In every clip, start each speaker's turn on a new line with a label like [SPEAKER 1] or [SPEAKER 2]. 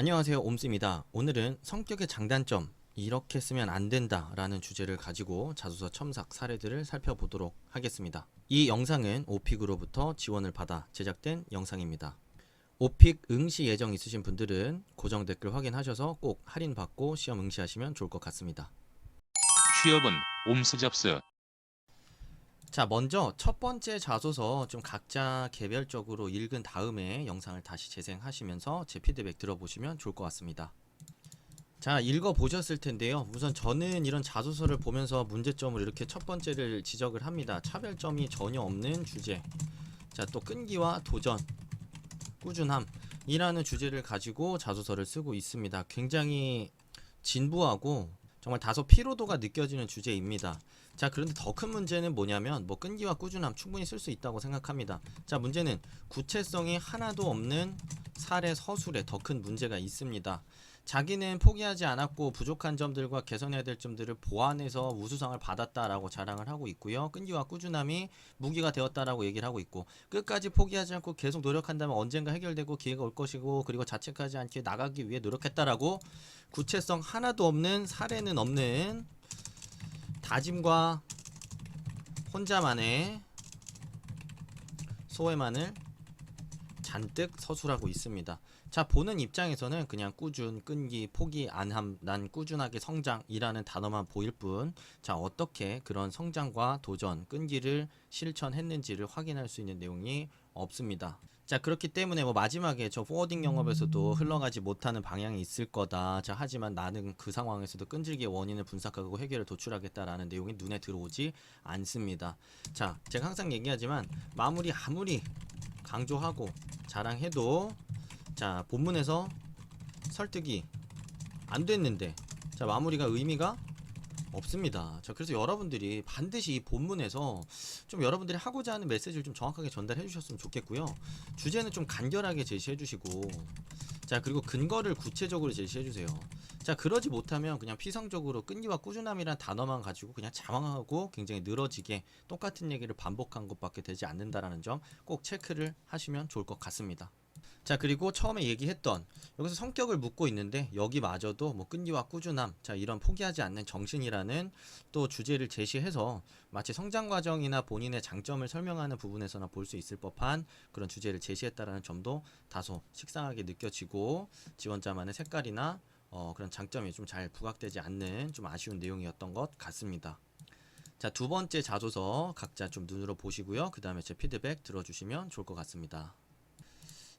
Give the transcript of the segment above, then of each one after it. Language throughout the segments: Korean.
[SPEAKER 1] 안녕하세요, 옴스입니다. 오늘은 성격의 장단점, 이렇게 쓰면 안 된다 라는 주제를 가지고 자소서 첨삭 사례들을 살펴보도록 하겠습니다. 이 영상은 오픽으로부터 지원을 받아 제작된 영상입니다. 오픽 응시 예정 있으신 분들은 고정 댓글 확인하셔서 꼭 할인받고 시험 응시하시면 좋을 것 같습니다.
[SPEAKER 2] 취업은 옴스 잡스.
[SPEAKER 1] 자, 먼저 첫 번째 자소서 좀 각자 개별적으로 읽은 다음에 영상을 다시 재생하시면서 제 피드백 들어보시면 좋을 것 같습니다. 자, 읽어보셨을 텐데요. 우선 저는 이런 자소서를 보면서 문제점을 이렇게 첫 번째를 지적을 합니다. 차별점이 전혀 없는 주제. 자, 또 끈기와 도전, 꾸준함 이라는 주제를 가지고 자소서를 쓰고 있습니다. 굉장히 진부하고 정말 다소 피로도가 느껴지는 주제입니다. 자, 그런데 더 큰 문제는 뭐냐면 끈기와 꾸준함 충분히 쓸 수 있다고 생각합니다. 자, 문제는 구체성이 하나도 없는 사례 서술에 더 큰 문제가 있습니다. 자기는 포기하지 않았고 부족한 점들과 개선해야 될 점들을 보완해서 우수상을 받았다라고 자랑을 하고 있고요. 끈기와 꾸준함이 무기가 되었다라고 얘기를 하고 있고, 끝까지 포기하지 않고 계속 노력한다면 언젠가 해결되고 기회가 올 것이고, 그리고 자책하지 않게 나가기 위해 노력했다라고 구체성 하나도 없는, 사례는 없는 다짐과 혼자만의 소회만을 잔뜩 서술하고 있습니다. 자, 보는 입장에서는 그냥 꾸준, 끈기, 포기, 안함, 난 꾸준하게 성장이라는 단어만 보일 뿐, 자, 어떻게 그런 성장과 도전, 끈기를 실천했는지를 확인할 수 있는 내용이 없습니다. 자, 그렇기 때문에 마지막에 저 포워딩 영업에서도 흘러가지 못하는 방향이 있을 거다. 자, 하지만 나는 그 상황에서도 끈질기게 원인을 분석하고 해결을 도출하겠다라는 내용이 눈에 들어오지 않습니다. 자, 제가 항상 얘기하지만 마무리 아무리 강조하고 자랑해도, 자, 본문에서 설득이 안 됐는데, 자, 마무리가 의미가 없습니다. 자, 그래서 여러분들이 반드시 이 본문에서 좀 여러분들이 하고자 하는 메시지를 좀 정확하게 전달해 주셨으면 좋겠고요. 주제는 좀 간결하게 제시해 주시고, 자, 그리고 근거를 구체적으로 제시해 주세요. 자, 그러지 못하면 그냥 피상적으로 끈기와 꾸준함이란 단어만 가지고 그냥 장황하고 굉장히 늘어지게 똑같은 얘기를 반복한 것밖에 되지 않는다라는 점 꼭 체크를 하시면 좋을 것 같습니다. 자, 그리고 처음에 얘기했던, 여기서 성격을 묻고 있는데 여기마저도 끈기와 꾸준함, 자, 이런 포기하지 않는 정신이라는 또 주제를 제시해서 마치 성장 과정이나 본인의 장점을 설명하는 부분에서나 볼 수 있을 법한 그런 주제를 제시했다라는 점도 다소 식상하게 느껴지고, 지원자만의 색깔이나 그런 장점이 좀 잘 부각되지 않는 좀 아쉬운 내용이었던 것 같습니다. 자, 두 번째 자소서 각자 좀 눈으로 보시고요. 그 다음에 제 피드백 들어주시면 좋을 것 같습니다.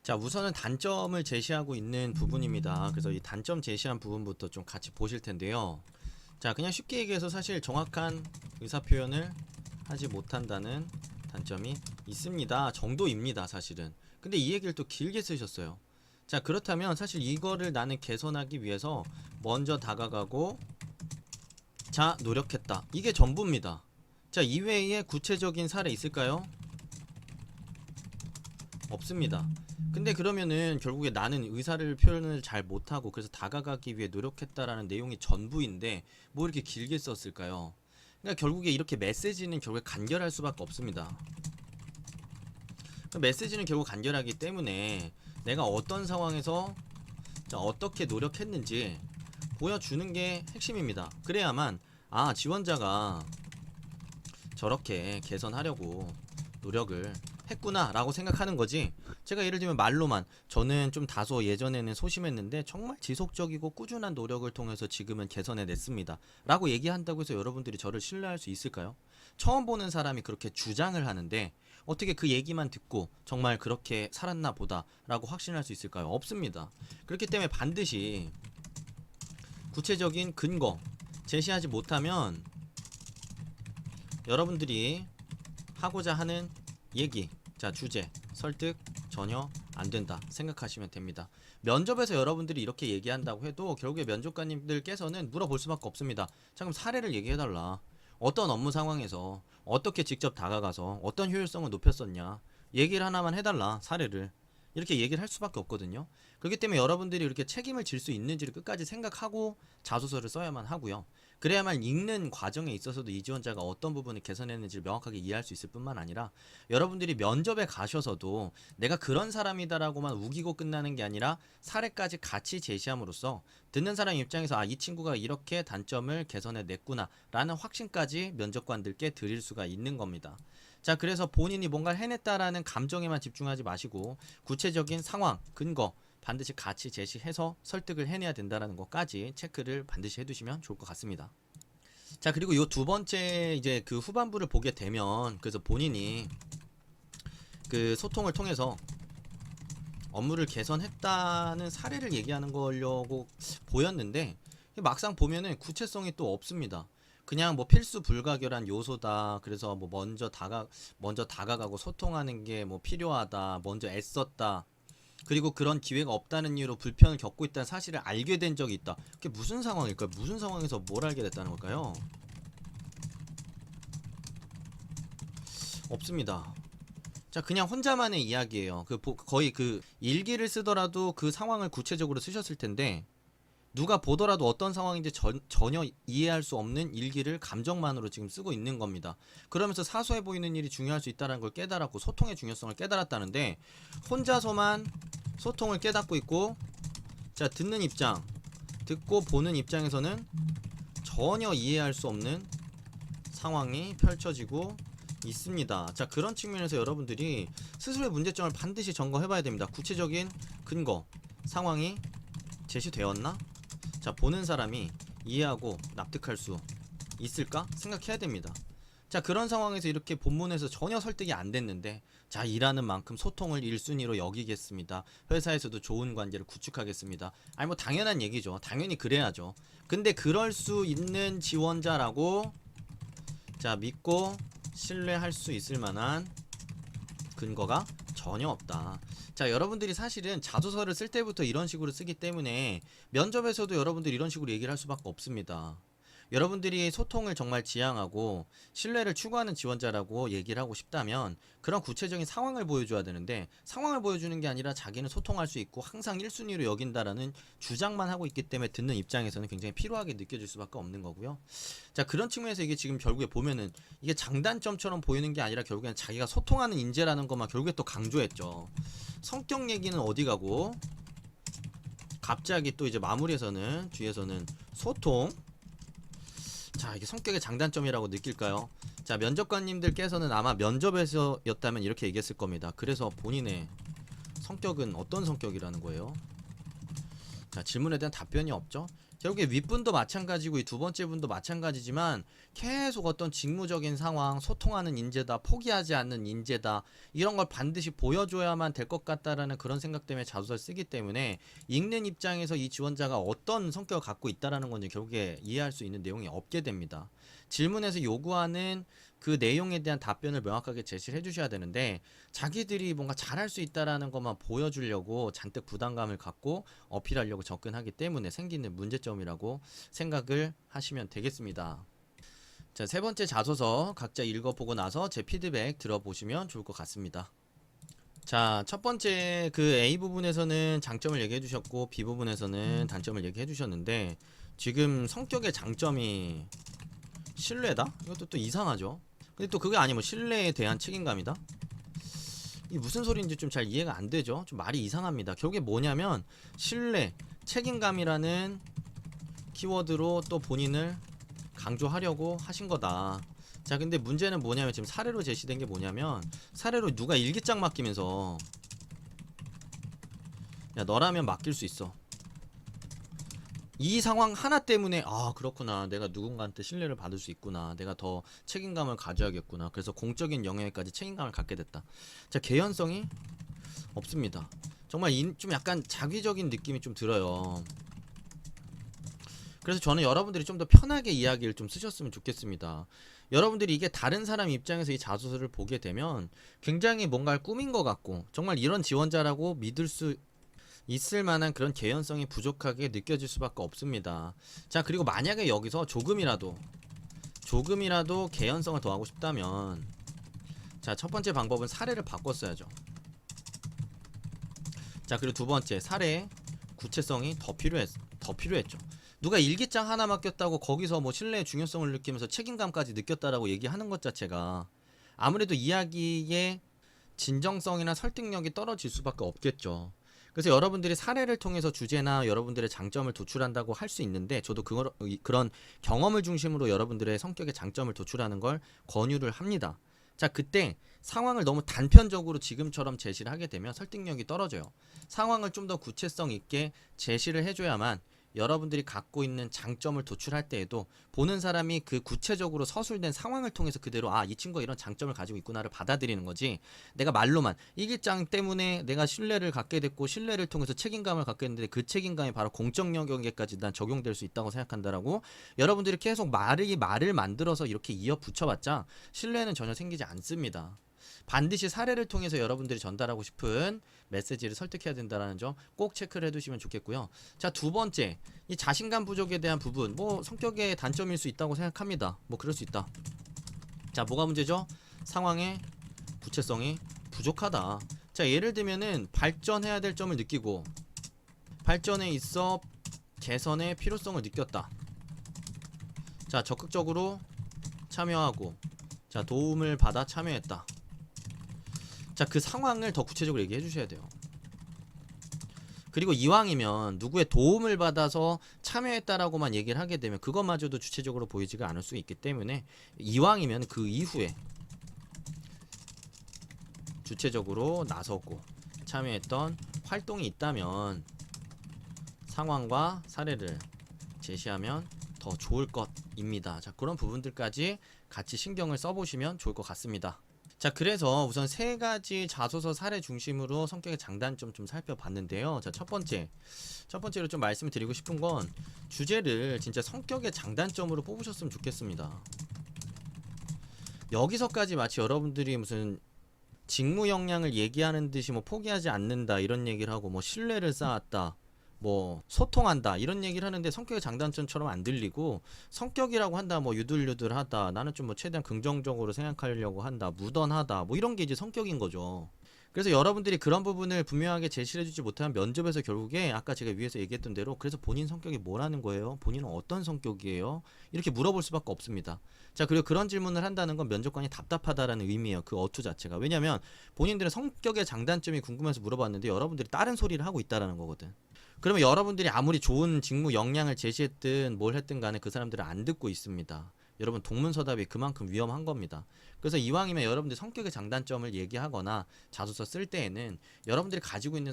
[SPEAKER 1] 자, 우선은 단점을 제시하고 있는 부분입니다. 그래서 이 단점 제시한 부분부터 좀 같이 보실 텐데요. 자, 그냥 쉽게 얘기해서 사실 정확한 의사표현을 하지 못한다는 단점이 있습니다 정도입니다, 사실은. 근데 이 얘기를 또 길게 쓰셨어요. 자, 그렇다면 사실 이거를 나는 개선하기 위해서 먼저 다가가고, 자, 노력했다, 이게 전부입니다. 자, 이외에 구체적인 사례 있을까요? 없습니다. 근데 그러면은 결국에 나는 의사를 표현을 잘 못하고 그래서 다가가기 위해 노력했다라는 내용이 전부인데 뭐 이렇게 길게 썼을까요? 그러니까 결국에 이렇게 메시지는 결국에 간결할 수밖에 없습니다. 그 메시지는 결국 간결하기 때문에 내가 어떤 상황에서, 자, 어떻게 노력했는지 보여주는 게 핵심입니다. 그래야만 지원자가 저렇게 개선하려고 노력을 했구나 라고 생각하는 거지, 제가 예를 들면 말로만 저는 좀 다소 예전에는 소심했는데 정말 지속적이고 꾸준한 노력을 통해서 지금은 개선해냈습니다 라고 얘기한다고 해서 여러분들이 저를 신뢰할 수 있을까요? 처음 보는 사람이 그렇게 주장을 하는데 어떻게 그 얘기만 듣고 정말 그렇게 살았나 보다 라고 확신할 수 있을까요? 없습니다. 그렇기 때문에 반드시 구체적인 근거 제시하지 못하면 여러분들이 하고자 하는 얘기, 자, 주제, 설득 전혀 안 된다 생각하시면 됩니다. 면접에서 여러분들이 이렇게 얘기한다고 해도 결국에 면접관님들께서는 물어볼 수밖에 없습니다. 자, 그럼 사례를 얘기해달라. 어떤 업무 상황에서 어떻게 직접 다가가서 어떤 효율성을 높였었냐, 얘기를 하나만 해달라, 사례를. 이렇게 얘기를 할 수밖에 없거든요. 그렇기 때문에 여러분들이 이렇게 책임을 질 수 있는지를 끝까지 생각하고 자소서를 써야만 하고요. 그래야만 읽는 과정에 있어서도 이 지원자가 어떤 부분을 개선했는지를 명확하게 이해할 수 있을 뿐만 아니라 여러분들이 면접에 가셔서도 내가 그런 사람이다라고만 우기고 끝나는 게 아니라 사례까지 같이 제시함으로써 듣는 사람 입장에서 아, 이 친구가 이렇게 단점을 개선해 냈구나 라는 확신까지 면접관들께 드릴 수가 있는 겁니다. 자, 그래서 본인이 뭔가를 해냈다라는 감정에만 집중하지 마시고 구체적인 상황, 근거 반드시 같이 제시해서 설득을 해내야 된다는 것까지 체크를 반드시 해두시면 좋을 것 같습니다. 자, 그리고 요 두 번째 이제 그 후반부를 보게 되면 그래서 본인이 그 소통을 통해서 업무를 개선했다는 사례를 얘기하는 거려고 보였는데 막상 보면은 구체성이 또 없습니다. 그냥 뭐 필수 불가결한 요소다. 그래서 뭐 먼저 다가가고 소통하는 게 뭐 필요하다. 먼저 애썼다. 그리고 그런 기회가 없다는 이유로 불편을 겪고 있다는 사실을 알게 된 적이 있다. 그게 무슨 상황일까요? 무슨 상황에서 뭘 알게 됐다는 걸까요? 없습니다. 자, 그냥 혼자만의 이야기예요. 거의 그 일기를 쓰더라도 그 상황을 구체적으로 쓰셨을 텐데 누가 보더라도 어떤 상황인지 전혀 이해할 수 없는 일기를 감정만으로 지금 쓰고 있는 겁니다. 그러면서 사소해 보이는 일이 중요할 수 있다는 걸 깨달았고 소통의 중요성을 깨달았다는데 혼자서만 소통을 깨닫고 있고 자, 듣는 입장, 듣고 보는 입장에서는 전혀 이해할 수 없는 상황이 펼쳐지고 있습니다. 자, 그런 측면에서 여러분들이 스스로의 문제점을 반드시 점검해봐야 됩니다. 구체적인 근거, 상황이 제시되었나? 자, 보는 사람이 이해하고 납득할 수 있을까? 생각해야 됩니다. 자, 그런 상황에서 이렇게 본문에서 전혀 설득이 안 됐는데 자, 일하는 만큼 소통을 1순위로 여기겠습니다. 회사에서도 좋은 관계를 구축하겠습니다. 아니 뭐 당연한 얘기죠. 당연히 그래야죠. 근데 그럴 수 있는 지원자라고 자, 믿고 신뢰할 수 있을 만한 근거가 전혀 없다. 자, 여러분들이 사실은 자소서를 쓸 때부터 이런 식으로 쓰기 때문에 면접에서도 여러분들이 이런 식으로 얘기를 할 수밖에 없습니다. 여러분들이 소통을 정말 지향하고 신뢰를 추구하는 지원자라고 얘기를 하고 싶다면 그런 구체적인 상황을 보여줘야 되는데 상황을 보여주는 게 아니라 자기는 소통할 수 있고 항상 1순위로 여긴다라는 주장만 하고 있기 때문에 듣는 입장에서는 굉장히 피로하게 느껴질 수밖에 없는 거고요. 자, 그런 측면에서 이게 지금 결국에 보면은 이게 장단점처럼 보이는 게 아니라 결국엔 자기가 소통하는 인재라는 것만 결국에 또 강조했죠. 성격 얘기는 어디 가고 갑자기 또 이제 마무리에서는 뒤에서는 소통. 자, 이게 성격의 장단점이라고 느낄까요? 자, 면접관님들께서는 아마 면접에서였다면 이렇게 얘기했을 겁니다. 그래서 본인의 성격은 어떤 성격이라는 거예요? 자, 질문에 대한 답변이 없죠? 결국에 윗분도 마찬가지고 이 두 번째 분도 마찬가지지만 계속 어떤 직무적인 상황, 소통하는 인재다, 포기하지 않는 인재다 이런 걸 반드시 보여줘야만 될 것 같다라는 그런 생각 때문에 자소서를 쓰기 때문에 읽는 입장에서 이 지원자가 어떤 성격을 갖고 있다라는 건지 결국에 이해할 수 있는 내용이 없게 됩니다. 질문에서 요구하는 그 내용에 대한 답변을 명확하게 제시를 해주셔야 되는데 자기들이 뭔가 잘할 수 있다라는 것만 보여주려고 잔뜩 부담감을 갖고 어필하려고 접근하기 때문에 생기는 문제점이라고 생각을 하시면 되겠습니다. 자, 세 번째 자소서 각자 읽어보고 나서 제 피드백 들어보시면 좋을 것 같습니다. 자, 첫 번째 그 A 부분에서는 장점을 얘기해 주셨고 B 부분에서는 단점을 얘기해 주셨는데 지금 성격의 장점이 신뢰다? 이것도 또 이상하죠. 근데 또 그게 아니면 신뢰에 대한 책임감이다? 이게 무슨 소리인지 좀 잘 이해가 안 되죠. 좀 말이 이상합니다. 결국에 뭐냐면 신뢰, 책임감이라는 키워드로 또 본인을 강조하려고 하신 거다. 자, 근데 문제는 뭐냐면 지금 사례로 제시된 게 뭐냐면 사례로 누가 일기장 맡기면서 야, 너라면 맡길 수 있어. 이 상황 하나 때문에 아, 그렇구나, 내가 누군가한테 신뢰를 받을 수 있구나, 내가 더 책임감을 가져야겠구나, 그래서 공적인 영역에까지 책임감을 갖게 됐다. 자, 개연성이 없습니다. 정말 좀 약간 자기적인 느낌이 좀 들어요. 그래서 저는 여러분들이 좀 더 편하게 이야기를 좀 쓰셨으면 좋겠습니다. 여러분들이 이게 다른 사람 입장에서 이 자소서를 보게 되면 굉장히 뭔가를 꾸민 것 같고 정말 이런 지원자라고 믿을 수 있을 만한 그런 개연성이 부족하게 느껴질 수밖에 없습니다. 자, 그리고 만약에 여기서 조금이라도 개연성을 더하고 싶다면 자, 첫 번째 방법은 사례를 바꿨어야죠. 자, 그리고 두 번째, 사례 구체성이 더 필요했죠. 누가 일기장 하나 맡겼다고 거기서 뭐 신뢰의 중요성을 느끼면서 책임감까지 느꼈다라고 얘기하는 것 자체가 아무래도 이야기의 진정성이나 설득력이 떨어질 수밖에 없겠죠. 그래서 여러분들이 사례를 통해서 주제나 여러분들의 장점을 도출한다고 할 수 있는데, 저도 그런 경험을 중심으로 여러분들의 성격의 장점을 도출하는 걸 권유를 합니다. 자, 그때 상황을 너무 단편적으로 지금처럼 제시를 하게 되면 설득력이 떨어져요. 상황을 좀 더 구체성 있게 제시를 해줘야만 여러분들이 갖고 있는 장점을 도출할 때에도 보는 사람이 그 구체적으로 서술된 상황을 통해서 그대로 이 친구가 이런 장점을 가지고 있구나를 받아들이는 거지, 내가 말로만 일기장 때문에 내가 신뢰를 갖게 됐고 신뢰를 통해서 책임감을 갖게 됐는데 그 책임감이 바로 공적 영역에까지 난 적용될 수 있다고 생각한다라고 여러분들이 계속 말을 만들어서 이렇게 이어 붙여봤자 신뢰는 전혀 생기지 않습니다. 반드시 사례를 통해서 여러분들이 전달하고 싶은 메시지를 설득해야 된다는 점 꼭 체크를 해두시면 좋겠고요. 자, 두 번째, 이 자신감 부족에 대한 부분, 뭐 성격의 단점일 수 있다고 생각합니다. 뭐 그럴 수 있다. 자, 뭐가 문제죠? 상황의 구체성이 부족하다. 자, 예를 들면은 발전해야 될 점을 느끼고 발전에 있어 개선의 필요성을 느꼈다. 자, 적극적으로 참여하고, 자, 도움을 받아 참여했다. 자, 그 상황을 더 구체적으로 얘기해 주셔야 돼요. 그리고 이왕이면 누구의 도움을 받아서 참여했다라고만 얘기를 하게 되면 그것마저도 주체적으로 보이지가 않을 수 있기 때문에, 이왕이면 그 이후에 주체적으로 나섰고 참여했던 활동이 있다면 상황과 사례를 제시하면 더 좋을 것입니다. 자, 그런 부분들까지 같이 신경을 써보시면 좋을 것 같습니다. 자, 그래서 우선 세 가지 자소서 사례 중심으로 성격의 장단점 좀 살펴봤는데요. 자, 첫 번째로 좀 말씀을 드리고 싶은 건, 주제를 진짜 성격의 장단점으로 뽑으셨으면 좋겠습니다. 여기서까지 마치 여러분들이 무슨 직무 역량을 얘기하는 듯이 뭐 포기하지 않는다 이런 얘기를 하고, 뭐 신뢰를 쌓았다, 뭐 소통한다 이런 얘기를 하는데 성격의 장단점처럼 안 들리고, 성격이라고 한다, 뭐 유들유들하다, 나는 좀 뭐 최대한 긍정적으로 생각하려고 한다, 무던하다, 뭐 이런 게 이제 성격인 거죠. 그래서 여러분들이 그런 부분을 분명하게 제시를 해주지 못하면 면접에서 결국에 아까 제가 위에서 얘기했던 대로, 그래서 본인 성격이 뭐라는 거예요? 본인은 어떤 성격이에요? 이렇게 물어볼 수밖에 없습니다. 자, 그리고 그런 질문을 한다는 건 면접관이 답답하다라는 의미예요. 그 어투 자체가. 왜냐면 본인들의 성격의 장단점이 궁금해서 물어봤는데 여러분들이 다른 소리를 하고 있다라는 거거든. 그러면 여러분들이 아무리 좋은 직무 역량을 제시했든 뭘 했든 간에 그 사람들은 안 듣고 있습니다. 여러분, 동문서답이 그만큼 위험한 겁니다. 그래서 이왕이면 여러분들이 성격의 장단점을 얘기하거나 자소서 쓸 때에는 여러분들이 가지고 있는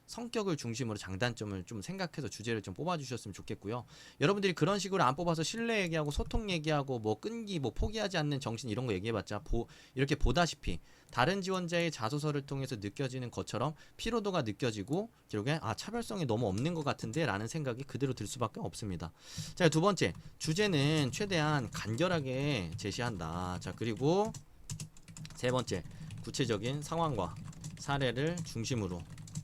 [SPEAKER 1] 성격을 중심으로 장단점을 좀 생각해서 주제를 좀 뽑아주셨으면 좋겠고요. 여러분들이 그런 식으로 안 뽑아서 신뢰 얘기하고 소통 얘기하고 뭐 끈기, 뭐 포기하지 않는 정신 이런 거 얘기해봤자 이렇게 보다시피 다른 지원자의 자소서를 통해서 느껴지는 것처럼 피로도가 느껴지고 결국에 차별성이 너무 없는 것 같은데 라는 생각이 그대로 들 수밖에 없습니다. 자, 두 번째, 주제는 최대한 간결하게 제시한다. 자, 그리고 세 번째, 구체적인 상황과 사례를 중심으로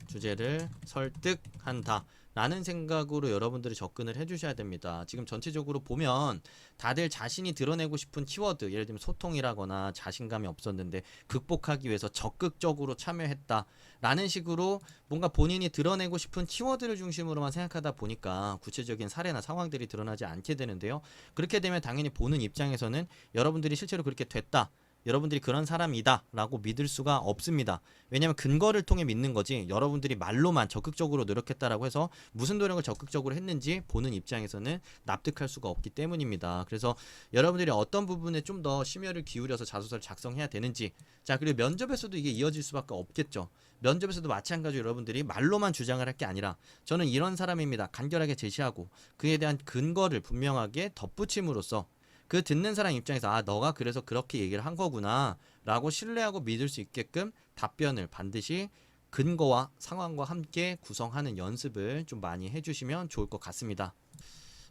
[SPEAKER 1] 주제를 설득한다 라는 생각으로 여러분들이 접근을 해주셔야 됩니다. 지금 전체적으로 보면 다들 자신이 드러내고 싶은 키워드, 예를 들면 소통이라거나 자신감이 없었는데 극복하기 위해서 적극적으로 참여했다 라는 식으로 뭔가 본인이 드러내고 싶은 키워드를 중심으로만 생각하다 보니까 구체적인 사례나 상황들이 드러나지 않게 되는데요. 그렇게 되면 당연히 보는 입장에서는 여러분들이 실제로 그렇게 됐다, 여러분들이 그런 사람이다 라고 믿을 수가 없습니다. 왜냐하면 근거를 통해 믿는 거지, 여러분들이 말로만 적극적으로 노력했다라고 해서 무슨 노력을 적극적으로 했는지 보는 입장에서는 납득할 수가 없기 때문입니다. 그래서 여러분들이 어떤 부분에 좀 더 심혈을 기울여서 자소서를 작성해야 되는지, 자, 그리고 면접에서도 이게 이어질 수밖에 없겠죠. 면접에서도 마찬가지로 여러분들이 말로만 주장을 할 게 아니라 저는 이런 사람입니다 간결하게 제시하고 그에 대한 근거를 분명하게 덧붙임으로써 그 듣는 사람 입장에서 너가 그래서 그렇게 얘기를 한 거구나 라고 신뢰하고 믿을 수 있게끔 답변을 반드시 근거와 상황과 함께 구성하는 연습을 좀 많이 해주시면 좋을 것 같습니다.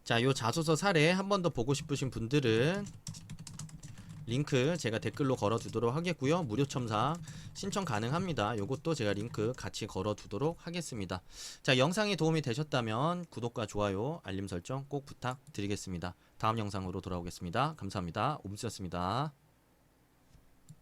[SPEAKER 1] 자, 요 자소서 사례 한 번 더 보고 싶으신 분들은 링크 제가 댓글로 걸어두도록 하겠고요. 무료 첨삭 신청 가능합니다. 요것도 제가 링크 같이 걸어두도록 하겠습니다. 자, 영상이 도움이 되셨다면 구독과 좋아요, 알림 설정 꼭 부탁드리겠습니다. 다음 영상으로 돌아오겠습니다. 감사합니다. 옴스였습니다.